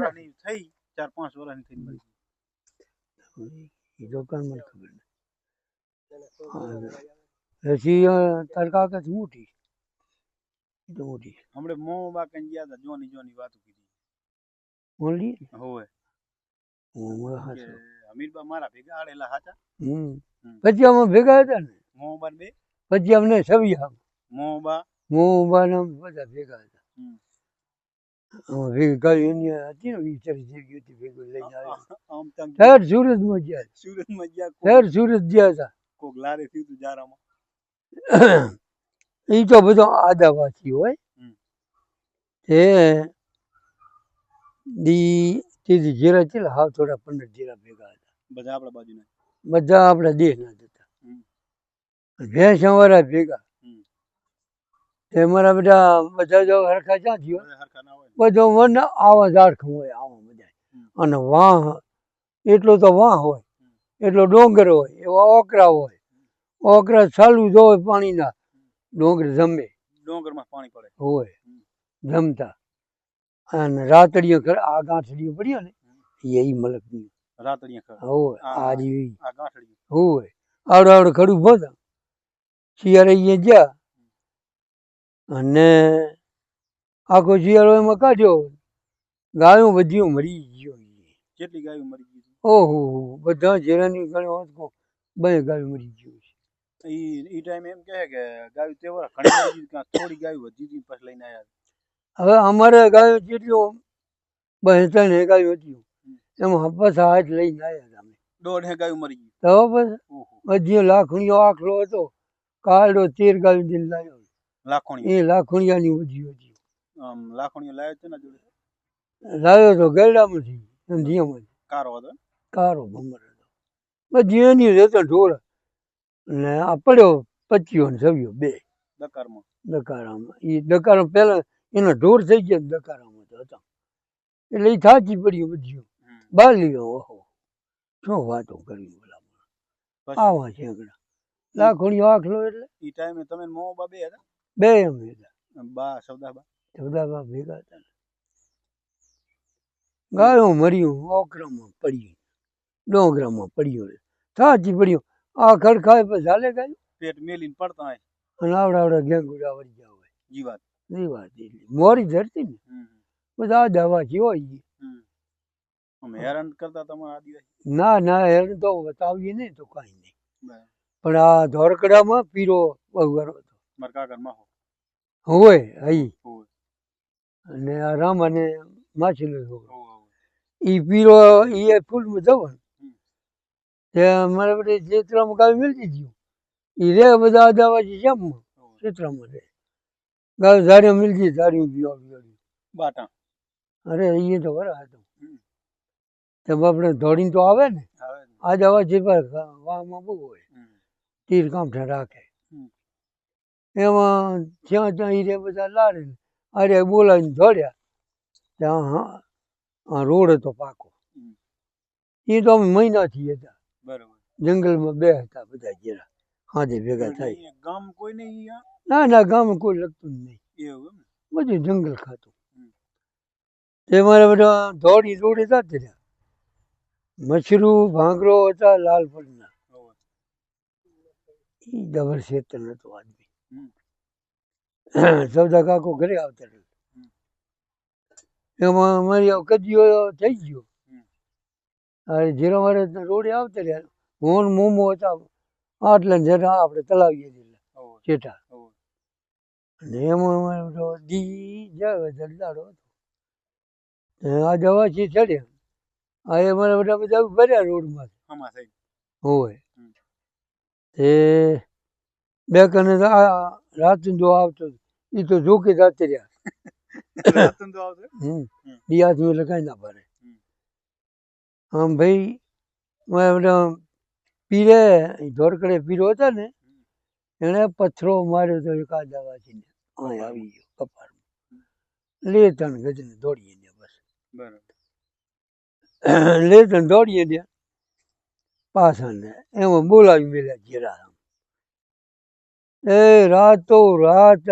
વર્ષની થઈ 4-5 વર્ષની થઈ મરી એ દુકાન મને ખબર નથી પછી તડકા કે મોટી મોટી હમણે મો બા કઈ ગયા હતા જોની વાતો કીધી ઓલી હોવે અમીરબા મારા ભેગા આડેલા હાચા પછી અમે ભેગા હતા ને મોબા બે પછી અમને સવિયા મોબા બધા ભેગા હતા ભેગી ગાડી એની હતી ને વિચારી જઈ હતી ભેગું લઈને આવ્યા સુરતમાં ગયા સુરત ગયા હતા કોક લારે થયું તું જારામાં એ તો બધો આદાવાસી હોય તે દી જીરા ચેલા હાવ થોડા 15 જીરા ભેગા હતા બધા આપણા બાજુના બધા આપણા દેશના જ હતા ભેંસા વાળા ભેગા તે મારા બધા જો હરખા ક્યાં થયો બધો વન આવા ઝાડખમ હોય આવા બધા અને વાહ એટલો તો વાહ હોય એટલો ડોંગર હોય એવા ઓકરા હોય ઓકરા ચાલુ જ હોય પાણીના ડોંગર જમે ડોંગરમાં પાણી પડે હોય જમતા અને રાતડીઓ આ ગાંઠડીઓ પડ્યો ને એ મલકની રાતડીયા હોય આ જેવી હોય આવડે ખડું ભોતા શિયાળે અહીંયા ગયા અને આખો શિયાળો એમાં કાઢ્યો ગાયો બધી મરી ગયો કેટલી ગાયો મરી ગઈ ઓહો બધા જેરાની ગણો બે ગાયો મરી ગયો છે ઈ ટાઈમ એમ કહે કે ગાયો તેવર ઘણી મરી ગઈ થોડી ગાયો વધી હતી પછી લઈને આવ્યા હવે અમારે ગાયો જેટલું 2-3 ગાયો હતી એમાં બસ હાથ લઈને આવ્યા અમે 1.5 ગાયો મરી ગઈ તો બધી લાખણીઓ આખલો હતો કાળો 13 ગાયો દિન લાવ્યો લાખણી એ લાખણીયાની બધી હતી લાખણીઓ લાવ્યો છે ને જોડે લાવ્યો તો ગરડામાંથી સંધિયામાં કારો હતો કારો ભમર હતો બધી એની હતો ઢોર ને આ પડ્યો 25 ને સવ્યો બે દકારામાં એ દકારા પહેલા એના ઢોર થઈ ગયા દકારામાં તો હતા એટલે એ થાચી પડ્યું બધું બાલીઓ ઓહો શું વાતો કરી બોલા આવા છે લાખણીઓ આખલો એટલે એ ટાઈમે તમે મો બા બે હતા બે અમે હતા બા સૌદાબા ભેગા હતા ગાયો મર્યું ઓકરામાં પડ્યું ડોંગરામાં પડ્યું થાચી પડ્યું આ ખડખાય પછી હાલે ગાયું પેટ મેલીને પડતા હોય અને આવડા ગેંગુડા વળી ગયા હોય જીવાત એટલી મોરી ધરતી ને બધા દવા છે હોય હેરાન કરતા તમારા આદિવાસી ના હેરાન તો બતાવીએ નહીં તો કઈ નહીં પણ આ ધોરકડામાં પીરો બહુ હતો મારા કાકા માહો હોય અહીં અને આ રામ અને માછીનો છોકરો એ પીરો એ ફૂલમાં જવાનું તે મારા બધે ચેતરામાં ગાય મેળવી ગયું એ રે બધા આદાવાસી જામમાં ચેતરામાં રે ગાય ઝાડે મિલજી ઝાડ્યું પીવા બાટા અરે એ તો બરા હતો તેમ આપણે દોડીને તો આવે ને આદાવાસી પર વાહમાં બહુ હોય તીર કામઠા રાખે એમાં ત્યાં એ રે બધા લારે અરે બોલાવીને દોડ્યા ત્યાં રોડ હતો પાકો એ તો અમે મહિનાથી હતા જંગલમાં બે હતા બધા જેરા હાથે ભેગા થાય ગામ કોઈ નહીં ના ગામ કોઈ લગતું જ નહીં બધું જંગલ ખાતું તે મારે બધા દોડી રોડે જતા રહ્યા મછરું ભાંગરો હતા લાલ ફળના એ ડબલ શેતર નતો આદમી સૌદા કાકો ઘરે આવતા રહ્યા એમાં અમારી કજીઓ થઈ ગયો અરે જીરો મારે રોડે આવતા રહ્યા હોન મોમો હતા આટલા જરા આપણે તલાવીએ ચેઠા અને એમાં અમારે દી જાય જરદાડો હતો આ દવાથી ચડ્યા આ અમારા બધા ભર્યા રોડમાં હોય એ બે કને રાત જો આવતો એ તો જોકે જાતે રહ્યા દિયાથી એટલે કઈ ના ભરે આમ ભાઈ પીરે ધોરકડે પીરો હતા ને એને પથ્થરો માર્યો તો એક આદાવાસીને આવી ગયો કપાળમાં લે તણ ગજને દોડીએ ને બસ લે તણ દોડીએ ને પાછા ને એમાં બોલાવી મેળ્યા જીરા એ રાત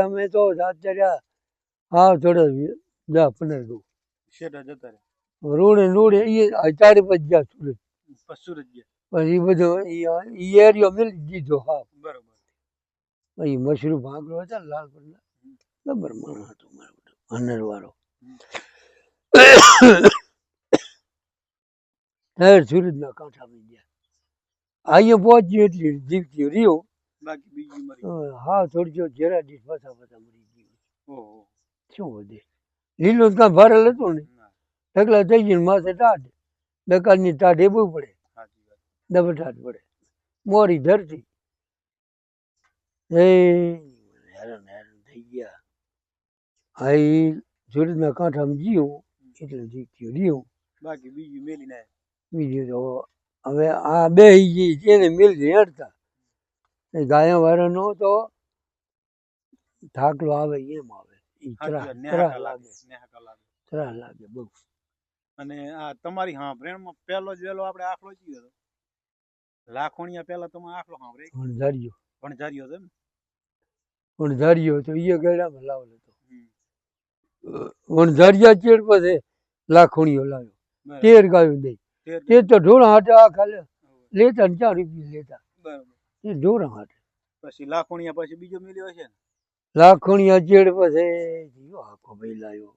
અમે તો જાતે રહ્યા હા થોડા 10-15 શેઠા જતા રોડે રોડે એ ચારે પછી ગયા સુરત. પછી સુરત ગયા. પછી એ બધો એ એરિયો મેળવી દીધો. હા બરોબર. પછી મશરૂમ ભાગલો હતા ને લાલપરના જબર માણસ હતો મારો બધો અનરવાળો. સુરતના કાંઠામાં ગયા. અહીંયા પહોંચ્યું એટલે જીવતી રહ્યો. બાકી બીજી મરી. હા થોડી જો જરા ડીશ પાછા પાછા મરી ગયું. ઓહો. શું વધે લીલો જ કાંઈ ભરેલ હતું ને ઢગલા થઈ ગયું માથે ટાઢ દકાળની ટાઢ એ બહુ પડે. ડબલ ટાઢ પડે મોરી ધરતી. એ હેરાન હેરાન થઈ ગયા. હા એ સુરતના કાંઠામાં જીવું એટલે જીવતી રહ્યું. બાકી બીજું મેલી ના. બીજું તો હવે આ બે જેને મેળવી હેડતા ગાયા વાળાનો તો થાકલો આવે એમ આવે. ત્રાહ લાગે બહુ. અને આ તમારી હા પ્રેમમાં પહેલો જ વેલો આપણે આખલો જ હતો. લાખોણિયા પહેલા તમે આખલો સાંભળે. વણઝારીયો હતો એમ. વણઝારીયો હતો એ ગયડામાં લાવેલો હતો. વણઝારિયા ચેડ પાસે લાખોણીયો લાવ્યો. 13 ગાયો દઈ. તે તો ઢોળા હાટે આખા લેતા ને 4 રૂપિયા લેતા. એ ઢોળા હાટે. પછી લાખોણિયા પછી બીજો મેલ્યો હશે ને. લાખોણિયા ચેડ પછી આખો ભાઈ લાવ્યો.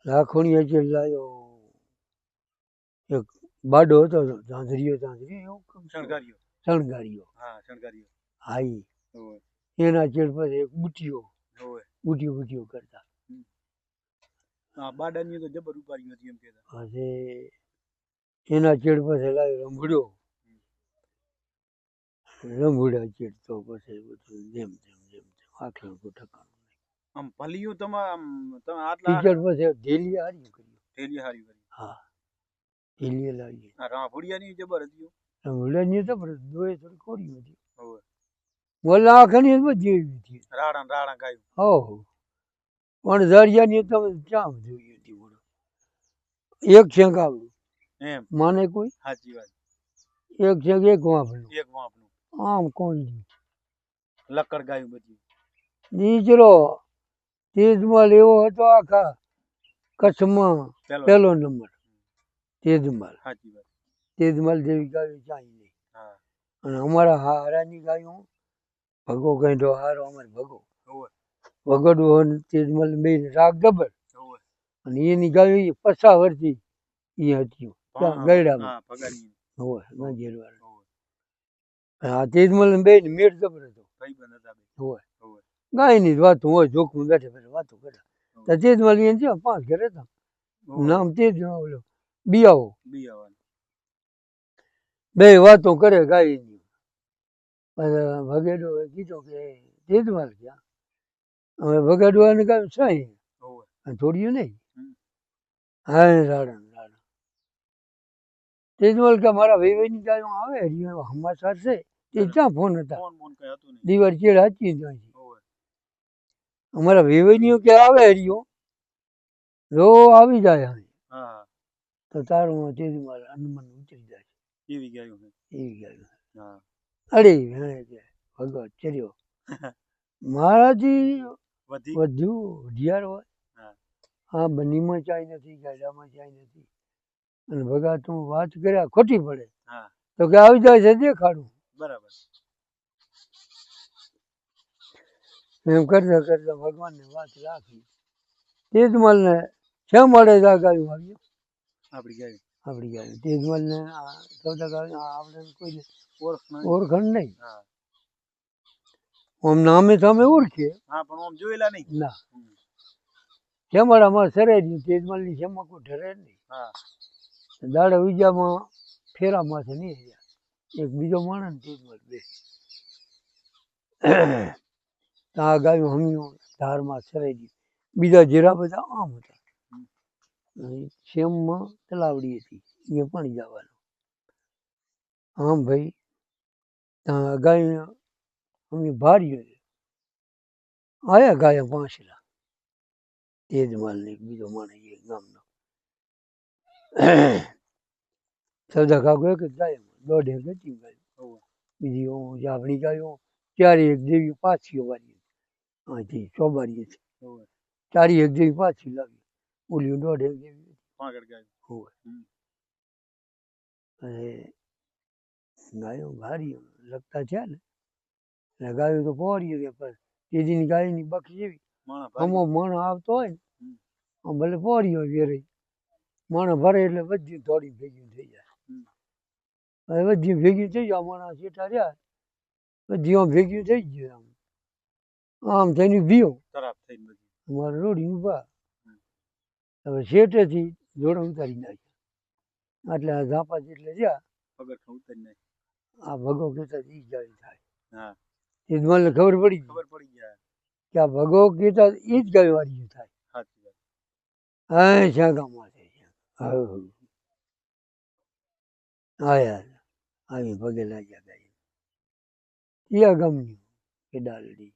લાખોણિયા ચેડ લાવ્યો એક બાડો હતો ઝાંઝરીયો શણગારીયો. હા એના ચેડ પછી એક બુટીઓ બુટીઓ કરતા. બાડાની તો જબર ઉપાડી હતી એમ કહેતા. પછી એના ચેડ પછી લાવ્યો રંભુડા ચેડ તો પછી બધું જેમ આખલા ઠકાણું. આમ ભલિયું તમે આટલા ટીચર પછી ઢેલી હાર્યું કર્યું. હા ઢેલી લાવી. રાંભુડિયાની જબર હતી. રંભુડાની જબર દોય થોડી ખોરી હતી. બોલા આખાની જેવી હતી. રાણા ગાયું. હો પણ ઝાડિયાની તમે ક્યાં જોઈ હતી બોલો. એક શેંક આવડું એમ માને કોઈ. સાચી વાત. એક શેંક એક વાપનું આમ કોઈ લકડ ગાયું બધી. નીચરો તેજમાલ એવો હતો આખા કચ્છમાં પહેલો નંબર. તેજમાલ. સાચી વાત. તેજમાલ જેવી ગાયો ચાઈ નહીં. અને અમારા હારાની ગાયો ભગો ગઈઢો હારો અમારે ભગો વગડવો તેજમાલ બે રાગ જબર. અને એની ગાયો 50 વર્ષથી એ હતી ગયડામાં. હા તેજમાલ બે મેળ જબર હતો. ગાય ની વાતો હોય જોખમ બેઠે બેઠે વાતો કરે. તેજમાલ એને છે 5 ઘરે હતા. નામ તેજ ઓલો બિયાવો. બે વાતો કરે ગાય ની. ભગેડો કીધો કે તેજમાલ ક્યાં. હવે ભગાડવાને કાંઈ સાઈ થોડીયું નહીં. હા રાડા તેજમાલ કે મારા વેવેની ગાયો આવે સમાચાર છે તે ક્યાં ફોન હતા. દિવાળી ચેડ હાચી જાય. અમારા વેવેનીઓ કે આવે હરિયો જો આવી જાય તો તારું તેજમાલ હનુમાન ઉતરી જાય. એવી ગાયો. અરે ભગત ચર્યો મારાથી વધુ ઢિયાર હોય. હા બનીમાં ચાય નથી ગાડામાં ચાય નથી. અને ભગા તું વાત કર્યા ખોટી પડે તો કે આવી જાય છે દેખાડું. બરાબર. એમ કરતા કરતા ભગવાનને વાત રાખી. તેજમાલ ને શા મળે ગાયું આવ્યું આપડી ગાયું. તેજમાલ ને આપણે કોઈ ઓળખણ નહીં. આમ નામે સામે ઓળખીએ ના. શેમાળ અમારે સરે નહીં. તેજમાલ ની શેમાં કોઈ ઠરે નહીં. દાડા ઉજામાં ફેરામાંથી નહીં રહ્યા. એક બીજો માણસ ને તેજમાલ બે. આ ગાયું હમ્યું ધારમાં સરાઈ ગઈ. બીજા જીરા બધા આમ હતા. શેમમાં તલાવડી હતી અહીંયા પાણી જવાનું. આમ ભાઈ ત્યાં ગાય અમે ભાર્યું આયા ગાય 5 તેજમાલ ને બીજો માણસ એ ગામનો. સૌદા કાકો એક જ ગાય 1.5 હતી ગાયો. બીજી આપણી ગાયો 4 એક જેવી પાછી વાળી અહીંથી ચોબારી હતી. 4 એક જેવી પાછી લાવી. ઓલી 1.5 જેવી ફાંકડ ગાયું. હોય. હમ. અને ગાયો ભારી લગતા છે ને એટલે ગાયો તો પહોળી ગઈ પણ તેજીની ગાયની બક્ષ જેવી માણસ અમો ભારી મણ આવતો હોય ને હમ. આમ ભલે પહોળી હોય વેરાઈ મણ ભરે એટલે બધી થોડી ભેગી થઈ જાય. હમ. હવે બધી ભેગી થઈ જાય માણસ જેટા રહ્યા બધી આમ ભેગી થઈ ગયું આમ થઈને બીઓ ખરાબ થઈને બધી. અમારે રોડી ઉભા હમ. હવે શેઠેથી જોડે ઉતારી નાખ્યા એટલે આ ઝાપા જેટલે જ્યાં પગર ઉતરી નાખી. આ ભગો કહેતા ઈ ગાય થાય. હા એ જ મને ખબર પડી ગઈ ખબર પડી ગયા. કે આ ભગો કહેતા એ જ ગાય વાળી થાય. સાચી વાત. હા શાગામાં છે આયા આવી પગે લાગ્યા ગાય કયા ગામની કે ડાલડી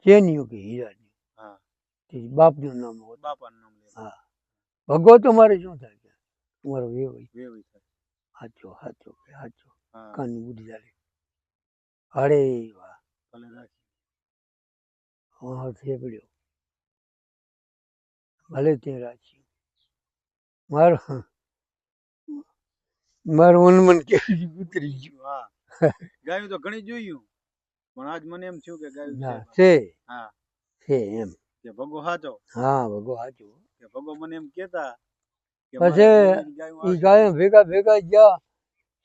ચેનિયું કે હીરાની હા તે બાપનું નામ હતું. બાપાનું નામ લે. હા ભગો તો મારે શું થાય કે તમારો વેવાઈ વેવાઈ થાય. સાચો સાચો કે સાચો હા કાનની બુદ્ધિ ચાલે અરે વાહ ભલે રાખી. હા છે પડ્યો ભલે તે રાખ્યું મારું મારું મન કેવી ઉતરી ગયું. હા ગાયું તો ઘણી જોયું પણ આજ મને એમ થયું કે ગાયું ના છે. છે હા છે એમ કે ભગો સાચો. હા ભગો સાચો કે ભગો મને એમ કેતા કે પછી મારી ગાયું એ આવશે. ગાયો ભેગા ભેગા ગયા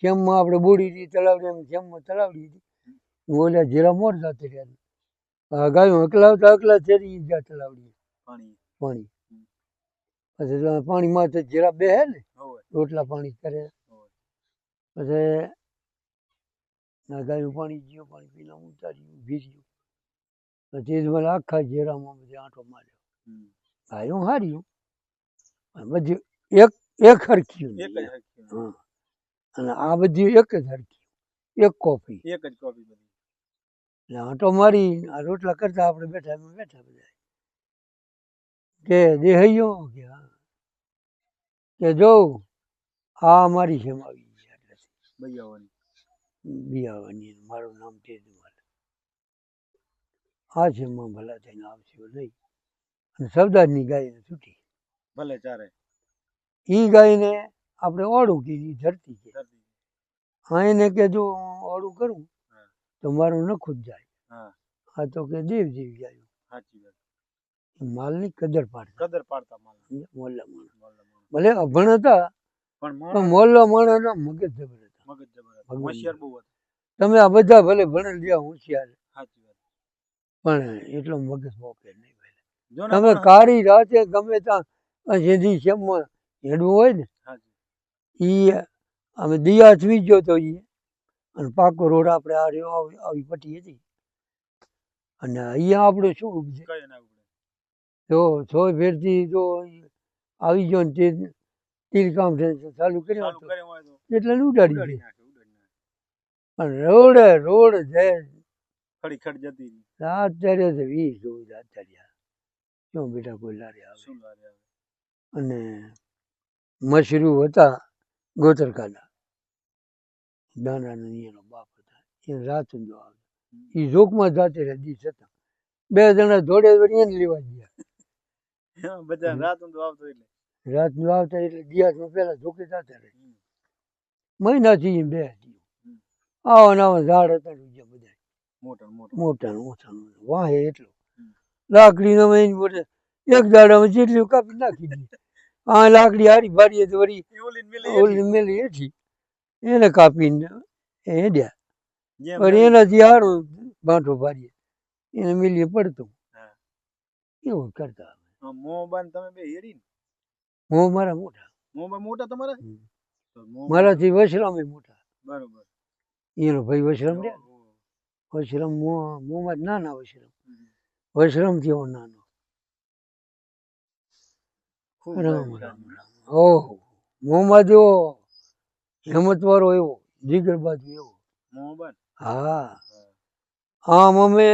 જેમમાં આપણે બોડી હતી તલાવડી એમ જેમમાં તલાવડી હતી ઓલા જીરા મોર જાતે રહ્યા ગાયું અકલાવતા અકલા ચેરી ગયા તલાવડી પાણી. પાણી હમ. પછી પાણીમાં તો જીરા બેહે ને હોય રોટલા પાણી કરે હોય. પછી ના ગાયું પાણી જીવ પાણી પીને ઉતાર્યું ભીર્યું પછી મને આખા જીરામાં બધી આંટો માર્યો હમ. ગાયું હાર્યું બધી એક એક હરખ્યું એક જ નહીં. હરખી. હા અને આ બધી એક જ હરખ્યું એક કોફી એક જ કોપી બધી. એટલે આંટો મારી આ રોટલા કરતા આપણે બેઠા બેઠા બધા કે દેહૈયો કે હા કે જો આ મારી જેમ આવી છે એટલે બૈયાવાની. બિયાવાની મારું નામ તે જ મળે આ જેમમાં ભલા થઈને આવશે નહીં અને સરદારની ગાયને છૂટી ભલે ચારે. એ ગાયને આપણે ઓળું કીધી ધરતી કે ધરતી. હા એને કે જો ઓળું કરું હા તો મારું નખું જ જાય હા આ તો કે દેવ જેવી ગાયું સાચી વાત. માલની કદર પાડતા કદર પાડતા માણસ. મોલ્લા માણસ મોલ્લા માણસ. ભલે અભણ હતા પણ પણ માણસ મોલ્લા માણસના મગજ જબર હતા મગજ જબર હતા. ભગવાન. હોશિયાર બહુ હતા. તમે આ બધા ભલે ભણેલ રહ્યા હોશિયાર સાચી વાત. પણ એટલો મગજ મોકે નહીં જોના તમે માણસ. કારી રાતે ગમે ત્યાં જેથી શેમમાં હેડવું હોય ને સાચી. એ અમે દિયા થવી ગયો તો એ અને પાકો રોડ આપણે આ રહ્યો આવી પટ્ટી હતી અને અહીંયા આપણે શું છે કઈ ના ઉપડે. જો સો ફેરથી જો આવી ગયો ને તે તીર કામ ચાલુ કર્યું ચાલુ હતું કરે હોય તો એટલે ઉડાડી ઉડાડી દે નાખે ઉડાડી નાખે. પણ રોડ છે ખડી ખડ જતી રહી. અત્યારે તો 20 રોડ અત્યારે શું બેટા કોઈ લારી આવે શું લારે આવે. અને મશરૂ હતા ગોતરકાના દાનાનો એનો બાપ હતા એ રાત જો આવે એ જોકમાં જાતે રહે દી છતાં 2 જણા જોડે વળી એને લેવા ગયા બધા રાત ઊંધો આવતો એટલે. રાત નું આવતા એટલે દિયાસમાં પેલા જોકે જાતે રહે મહિનાથી એમ બે આવા નવા ઝાડ હતા બીજા બધા મોટા મોટા. મોટા મોટા વાહે એટલું લાકડી નો મોટે એક દાડામાં જેટલી કાપી નાખી દી આ લાકડી હારી ભારી તો વળી એ ઓલી ને મેલી ઓલી મેલી હેઠી એને કાપીને હેડ્યા જેમ પણ એનાથી હારું બાંઠો ભારીએ એને મિલીએ પડતું હા. એવું કરતા મોબાઈલ તમે બે હેરી ને. હું મારા મોટા મોબાઈલ મોટા તમારા. તો મોંમાં મારાથી વશરામે મોટા બરોબર. એનો ભાઈ વશરામ રે ઓહો. વશરામ મોમાં જ નાના વશરામ હમ. વશરામ થયો નાનો ખૂબ રામ ગાયું રામ છે. રામ ઓહો મોમાં જેવો હેમત વાળો એવો જીગર બાજુ એવો મોબાઈલ. હા આમ અમે